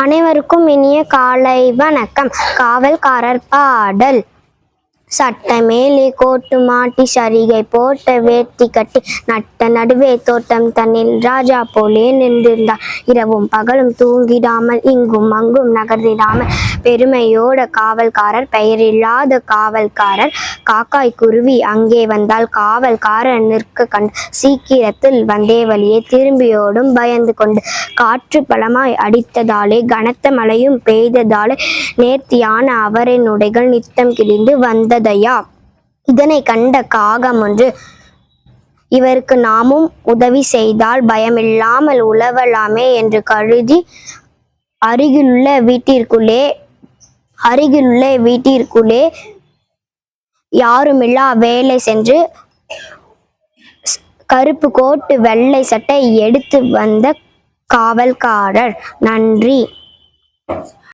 அனைவருக்கும் இனிய காலை வணக்கம். காவல்காரர் பாடல். சட்ட மேலே கோட்டு மாட்டி சரிகை போட்ட வேட்டி கட்டி நட்ட நடுவே தோட்டம் தன்னில் ராஜா போலே நின்றிருந்தார். இரவும் பகலும் தூங்கிடாமல் இங்கும் அங்கும் நகர்ந்திடாமல் பெருமையோட காவல்காரர், பெயரில்லாத காவல்காரர். காக்காய் குருவி அங்கே வந்தால் காவல்காரர் நிற்க கண்டு சீக்கிரத்தில் வந்தே வழியே திரும்பியோடும் பயந்து கொண்டு. காற்று பலமாய் அடித்ததாலே கனத்த மழையும் பெய்ததாலே நேர்த்தியான அவரின் உடைகள் நித்தம் கிழிந்து வந்ததையா. இதனை கண்ட காகம் ஒன்று, இவருக்கு நாமும் உதவி செய்தால் பயமில்லாமல் உலவலாமே என்று கருதி அருகிலுள்ள வீட்டிற்குள்ளே யாருமில்லா வேலை சென்று கருப்பு கோட்டு வெள்ளை சட்டை எடுத்து வந்த காவல்காரர். நன்றி.